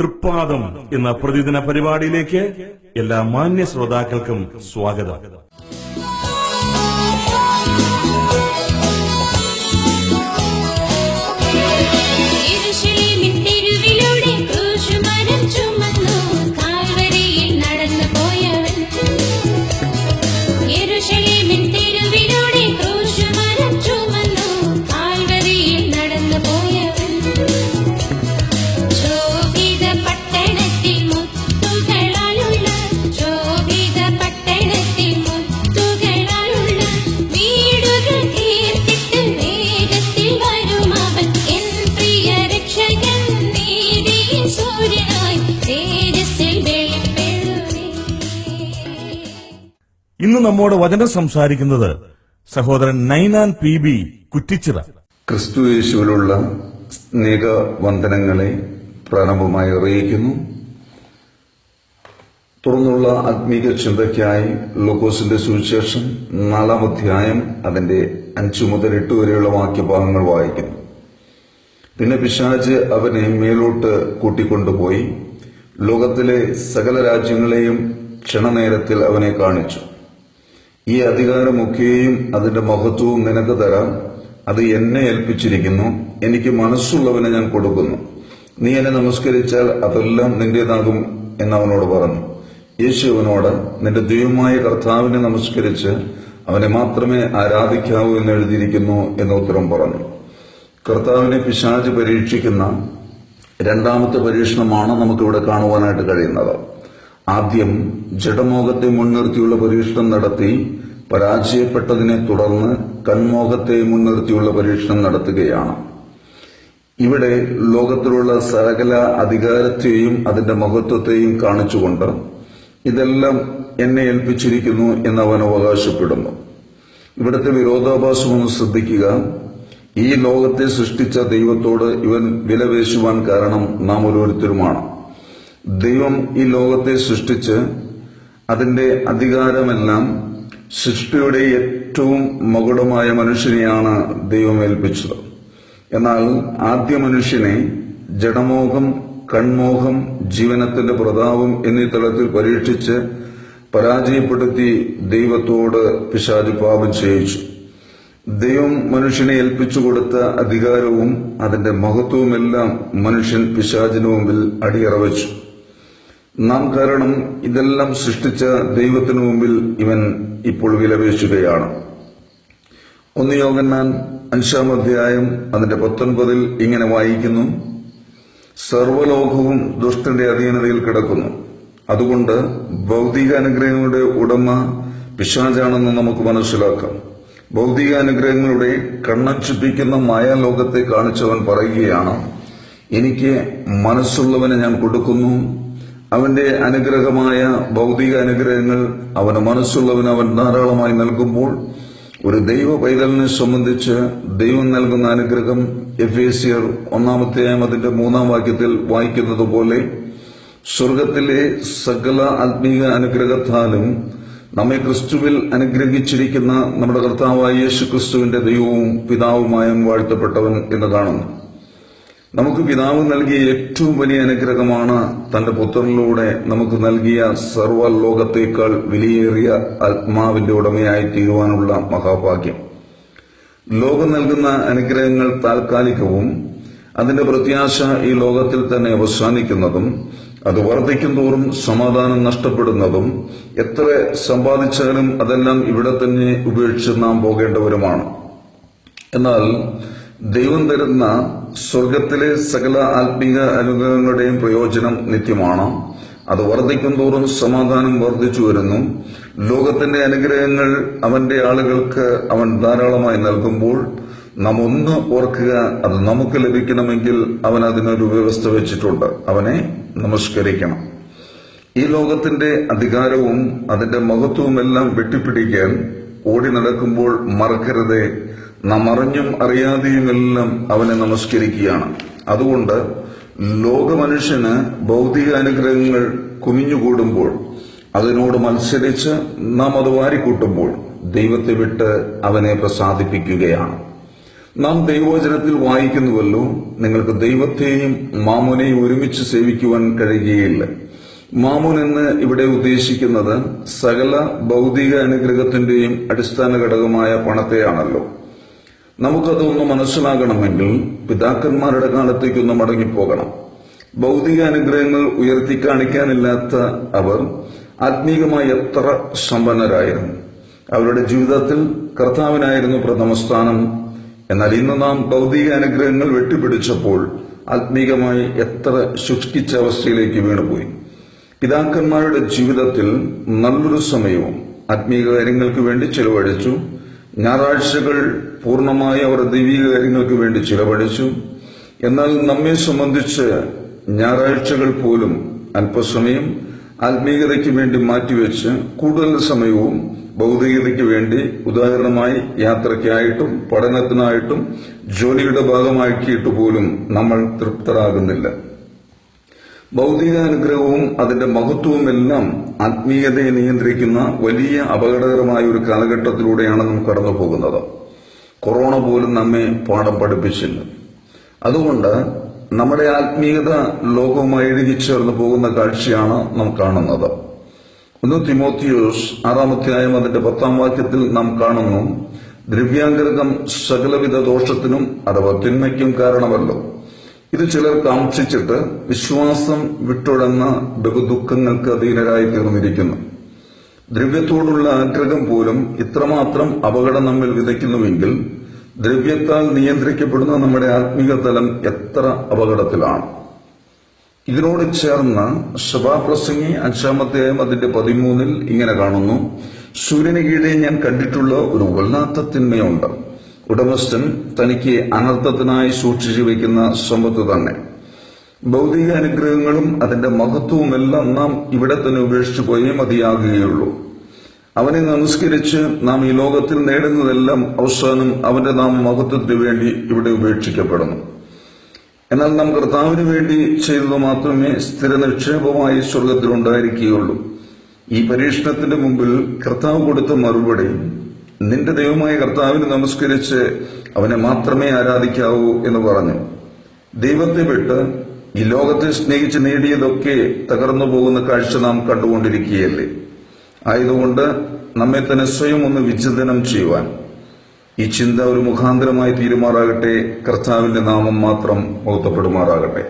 തൃപ്പാദം എന്ന പ്രതിദിന പരിപാടിയിലേക്ക് എല്ലാ മാന്യ ശ്രോതാക്കൾക്കും സ്വാഗതം. ഇന്ന് നമ്മോട് വചനം സംസാരിക്കുന്നത് സഹോദരൻ നൈനാൻ PB കുറ്റിച്ചിറ. ക്രിസ്തു യേശുവിലുള്ള സ്നേഹ വന്ദനങ്ങളെ പ്രാരംഭമായി അറിയിക്കുന്നു. തുടർന്നുള്ള ആത്മീക ചിന്തയ്ക്കായി ലൂക്കോസിന്റെ സുവിശേഷം 4-ാം അധ്യായം അതിന്റെ 5 മുതൽ 8 വരെയുള്ള വാക്യഭാഗങ്ങൾ വായിക്കുന്നു. പിന്നെ പിശാച് അവനെ മേലോട്ട് കൂട്ടിക്കൊണ്ടുപോയി ലോകത്തിലെ സകല രാജ്യങ്ങളെയും ക്ഷണനേരത്തിൽ അവനെ കാണിച്ചു. ഈ അധികാരമൊക്കെയും അതിന്റെ മഹത്വവും നിനക്ക് തരാം. അത് എന്നെ ഏൽപ്പിച്ചിരിക്കുന്നു. എനിക്ക് മനസ്സുള്ളവനെ ഞാൻ കൊടുക്കുന്നു. നീ എന്നെ നമസ്കരിച്ചാൽ അതെല്ലാം നിന്റേതാകും എന്നവനോട് പറഞ്ഞു. യേശു അവനോട്, നിന്റെ ദൈവമായ കർത്താവിനെ നമസ്കരിച്ച് അവനെ മാത്രമേ ആരാധിക്കാവൂ എന്ന് എഴുതിയിരിക്കുന്നു എന്ന് ഉത്തരം പറഞ്ഞു. കർത്താവിനെ പിശാച് പരീക്ഷിക്കുന്ന രണ്ടാമത്തെ പരീക്ഷണമാണ് നമുക്കിവിടെ കാണുവാനായിട്ട് കഴിയുന്നത്. ആദ്യം ജഡമോഹത്തെ മുൻനിർത്തിയുള്ള പരീക്ഷണം നടത്തി പരാജയപ്പെട്ടതിനെ തുടർന്ന് കൺമോഹത്തെ മുൻനിർത്തിയുള്ള പരീക്ഷണം നടത്തുകയാണ്. ഇവിടെ ലോകത്തിലുള്ള സകല അധികാരത്തെയും അതിന്റെ മഹത്വത്തെയും കാണിച്ചുകൊണ്ട് ഇതെല്ലാം എന്നെ ഏൽപ്പിച്ചിരിക്കുന്നു എന്ന് അവൻ അവകാശപ്പെടുന്നു. ഇവിടുത്തെ വിരോധാഭാസം ഒന്ന് ശ്രദ്ധിക്കുക. ഈ ലോകത്തെ സൃഷ്ടിച്ച ദൈവത്തോട് ഇവൻ വിലപേശുവാൻ കാരണം നാം ഓരോരുത്തരുമാണ്. ദൈവം ഈ ലോകത്തെ സൃഷ്ടിച്ച് അതിന്റെ അധികാരമെല്ലാം സൃഷ്ടിയുടെ ഏറ്റവും മകുടമായ മനുഷ്യനെയാണ് ദൈവം ഏൽപ്പിച്ചത്. എന്നാൽ ആദ്യ മനുഷ്യനെ ജഡമോഹം, കൺമോഹം, ജീവനത്തിന്റെ പ്രതാപം എന്നീ തലത്തിൽ പരീക്ഷിച്ച് പരാജയപ്പെടുത്തി ദൈവത്തോട് പിശാച് പാപം ചെയ്യിച്ചു. ദൈവം മനുഷ്യനെ ഏൽപ്പിച്ചു കൊടുത്ത അധികാരവും അതിന്റെ മഹത്വവുമെല്ലാം മനുഷ്യൻ പിശാചിന് മുമ്പിൽ അടിയറ വച്ചു. നാം കാരണം ഇതെല്ലാം സൃഷ്ടിച്ച ദൈവത്തിനു മുമ്പിൽ ഇവൻ ഇപ്പോൾ വിലപേശുകയാണ്. 1 യോഹന്നാൻ 5-ാം അധ്യായം അതിന്റെ 19 ഇങ്ങനെ വായിക്കുന്നു: സർവ്വലോകവും ദുഷ്ടന്റെ അധീനതയിൽ കിടക്കുന്നു. അതുകൊണ്ട് ഭൗതിക അനുഗ്രഹങ്ങളുടെ ഉടമ പിശാചാണെന്ന് നമുക്ക് മനസ്സിലാക്കാം. ഭൗതിക അനുഗ്രഹങ്ങളുടെ കണ്ണച്ചുപ്പിക്കുന്ന മായാലോകത്തെ കാണിച്ചവൻ പറയുകയാണ്, എനിക്ക് മനസ്സുള്ളവനെ ഞാൻ കൊടുക്കുന്നു. അവന്റെ അനുഗ്രഹമായ ഭൗതിക അനുഗ്രഹങ്ങൾ അവന് മനസ്സുള്ളവന് അവൻ ധാരാളമായി നൽകുമ്പോൾ ഒരു ദൈവ പൈതലിനെ സംബന്ധിച്ച് ദൈവം നൽകുന്ന അനുഗ്രഹം എഫേസ്യർ 1-ാം അധ്യായം അതിന്റെ 3-ാം വാക്യത്തിൽ വായിക്കുന്നത് പോലെ സ്വർഗത്തിലെ സകല ആത്മീക അനുഗ്രഹത്താലും നമ്മെ ക്രിസ്തുവിൽ അനുഗ്രഹിച്ചിരിക്കുന്ന നമ്മുടെ കർത്താവായ യേശു ക്രിസ്തുവിന്റെ ദൈവവും പിതാവുമായും വാഴ്ത്തപ്പെട്ടവൻ എന്ന് കാണുന്നു. നമുക്ക് പിതാവ് നൽകിയ ഏറ്റവും വലിയ അനുഗ്രഹമാണ് തന്റെ പുത്രനിലൂടെ നമുക്ക് നൽകിയ സർവ്വലോകത്തേക്കാൾ വിലയേറിയ ആത്മാവിന്റെ ഉടമയായി തീരുവാനുള്ള മഹാഭാഗ്യം. ലോകം നൽകുന്ന അനുഗ്രഹങ്ങൾ താൽക്കാലികവും അതിന്റെ പ്രത്യാശ ഈ ലോകത്തിൽ തന്നെ അവസാനിക്കുന്നതും അത് വർദ്ധിക്കും തോറും സമാധാനം നഷ്ടപ്പെടുന്നതും എത്ര സമ്പാദിച്ചാലും അതെല്ലാം ഇവിടെ തന്നെ ഉപേക്ഷിച്ച് നാം പോകേണ്ടവരുമാണ്. എന്നാൽ ദൈവം തരുന്ന സ്വർഗത്തിലെ സകല ആത്മീക അനുഗ്രഹങ്ങളുടെയും പ്രയോജനം നിത്യമാണ്. അത് വർദ്ധിക്കും തോറും സമാധാനം വർദ്ധിച്ചു വരുന്നു. ലോകത്തിന്റെ അനുഗ്രഹങ്ങൾ അവന്റെ ആളുകൾക്ക് അവൻ ധാരാളമായി നൽകുമ്പോൾ നാം ഒന്ന് ഓർക്കുക, അത് നമുക്ക് ലഭിക്കണമെങ്കിൽ അവൻ അതിനൊരു വ്യവസ്ഥ വെച്ചിട്ടുണ്ട്. അവനെ നമസ്കരിക്കണം. ഈ ലോകത്തിന്റെ അധികാരവും അതിന്റെ മഹത്വവുമെല്ലാം വെട്ടിപ്പിടിക്കാൻ ഓടി നടക്കുമ്പോൾ മറക്കരുതേ, നാം അറിഞ്ഞും അറിയാതെയുമെല്ലാം അവനെ നമസ്കരിക്കുകയാണ്. അതുകൊണ്ട് ലോകമനുഷ്യന് ഭൗതിക അനുഗ്രഹങ്ങൾ കുമിഞ്ഞുകൂടുമ്പോൾ അതിനോട് മത്സരിച്ച് നാം അത് വാരിക്കൂട്ടുമ്പോൾ ദൈവത്തെ വിട്ട് അവനെ പ്രസാദിപ്പിക്കുകയാണ്. നാം ദൈവവചനത്തിൽ വായിക്കുന്നുവല്ലോ, നിങ്ങൾക്ക് ദൈവത്തെയും മാമോനെയും ഒരുമിച്ച് സേവിക്കുവാൻ കഴിയുകയില്ല. മാമോൻ എന്ന് ഇവിടെ ഉദ്ദേശിക്കുന്നത് സകല ഭൗതിക അനുഗ്രഹത്തിന്റെയും അടിസ്ഥാന ഘടകമായ പണത്തെയാണല്ലോ. നമുക്കതൊന്ന് മനസ്സിലാകണമെങ്കിൽ പിതാക്കന്മാരുടെ കാലത്തേക്കൊന്ന് മടങ്ങിപ്പോകണം. ഭൗതിക അനുഗ്രഹങ്ങൾ ഉയർത്തിക്കാണിക്കാനില്ലാത്ത അവർ ആത്മീകമായി എത്ര സമ്പന്നരായിരുന്നു. അവരുടെ ജീവിതത്തിൽ കർത്താവിനായിരുന്നു പ്രഥമ സ്ഥാനം. എന്നാൽ ഇന്ന് നാം ഭൗതിക അനുഗ്രഹങ്ങൾ വെട്ടിപ്പിടിച്ചപ്പോൾ ആത്മീകമായി എത്ര ശുഷ്കിച്ച അവസ്ഥയിലേക്ക് വീണുപോയി. പിതാക്കന്മാരുടെ ജീവിതത്തിൽ നല്ലൊരു സമയവും ആത്മീക കാര്യങ്ങൾക്ക് വേണ്ടി ചിലവഴിച്ചു. ഞായറാഴ്ചകൾ പൂർണ്ണമായി അവർ ദൈവിക കാര്യങ്ങൾക്ക് വേണ്ടി ചിലവഴിച്ചു. എന്നാൽ നമ്മെ സംബന്ധിച്ച് ഞായറാഴ്ചകൾ പോലും അല്പസമയം ആത്മീയതയ്ക്ക് വേണ്ടി മാറ്റിവെച്ച് കൂടുതൽ സമയവും ഭൗതികതയ്ക്ക് വേണ്ടി, ഉദാഹരണമായി യാത്രയ്ക്കായിട്ടും പഠനത്തിനായിട്ടും ജോലിയുടെ ഭാഗമാക്കിയിട്ട് പോലും നമ്മൾ തൃപ്തരാകുന്നില്ല. ഭൗതിക അനുഗ്രഹവും അതിന്റെ മഹത്വവും എല്ലാം ആത്മീയതയെ നിയന്ത്രിക്കുന്ന വലിയ അപകടകരമായ ഒരു കാലഘട്ടത്തിലൂടെയാണ് നാം കടന്നു പോകുന്നത്. കൊറോണ പോലും നമ്മെ പാഠം പഠിപ്പിച്ചില്ല. അതുകൊണ്ട് നമ്മുടെ ആത്മീയത ലോകവുമായി ഇഴുകിച്ചേർന്ന് പോകുന്ന കാഴ്ചയാണ് നാം കാണുന്നത്. 1 തിമോത്തിയോസ് 6 അധ്യായം അതിന്റെ 10 വാക്യത്തിൽ നാം കാണുന്നു, ദ്രവ്യാഗ്രഹം സകലവിധ ദോഷത്തിനും അഥവാ തിന്മയ്ക്കും കാരണമല്ലോ. ഇത് ചിലർ കാക്ഷിച്ചിട്ട് വിശ്വാസം വിട്ടൊഴന്ന ബഹുദുഃഖങ്ങൾക്ക് അധീനരായി തീർന്നിരിക്കുന്നു. ദ്രവ്യത്തോടുള്ള ആഗ്രഹം പോലും ഇത്രമാത്രം അപകടം നമ്മിൽ വിതയ്ക്കുന്നുവെങ്കിൽ ദ്രവ്യത്താൽ നിയന്ത്രിക്കപ്പെടുന്ന നമ്മുടെ ആത്മീക തലം എത്ര അപകടത്തിലാണ്. ഇതിനോട് ചേർന്ന് സഭാപ്രസംഗി 5 അധ്യായം അതിന്റെ 13 ഇങ്ങനെ കാണുന്നു, സൂര്യന് കീഴെ ഞാൻ കണ്ടിട്ടുള്ള ഒരു വല്ലാത്ത തിന്മയുണ്ട്. ഉടമസ്ഥൻ തനിക്ക് അനർത്ഥത്തിനായി സൂക്ഷിച്ചു വയ്ക്കുന്ന സമ്പത്ത് തന്നെ. ഭൗതിക അനുഗ്രഹങ്ങളും അതിന്റെ മഹത്വവുമെല്ലാം നാം ഇവിടെ തന്നെ ഉപേക്ഷിച്ചു പോയേ മതിയാകുകയുള്ളൂ. അവനെ നമസ്കരിച്ച് നാം ഈ ലോകത്തിൽ നേടുന്നതെല്ലാം അവസാനം അവന്റെ നാം മഹത്വത്തിന് വേണ്ടി ഇവിടെ ഉപേക്ഷിക്കപ്പെടുന്നു. എന്നാൽ നാം കർത്താവിന് വേണ്ടി ചെയ്തത് മാത്രമേ സ്ഥിര നിക്ഷേപമായി സ്വർഗത്തിലുണ്ടായിരിക്കുകയുള്ളൂ. ഈ പരീക്ഷണത്തിന്റെ മുമ്പിൽ കർത്താവ് കൊടുത്ത മറുപടി, നിന്റെ ദൈവമായ കർത്താവിന് നമസ്കരിച്ച് അവനെ മാത്രമേ ആരാധിക്കാവൂ എന്ന് പറഞ്ഞു. ദൈവത്തെ വിട്ട് ഈ ലോകത്തെ സ്നേഹിച്ച് നേടിയതൊക്കെ തകർന്നു പോകുന്ന കാഴ്ച നാം കണ്ടുകൊണ്ടിരിക്കുകയല്ലേ. ആയതുകൊണ്ട് നമ്മെ തന്നെ സ്വയം ഒന്ന് വിചിന്തനം ചെയ്യുവാൻ ഈ ചിന്ത ഒരു മുഖാന്തരമായി തീരുമാറാകട്ടെ. കർത്താവിന്റെ നാമം മാത്രം മഹത്വപ്പെടുമാറാകട്ടെ.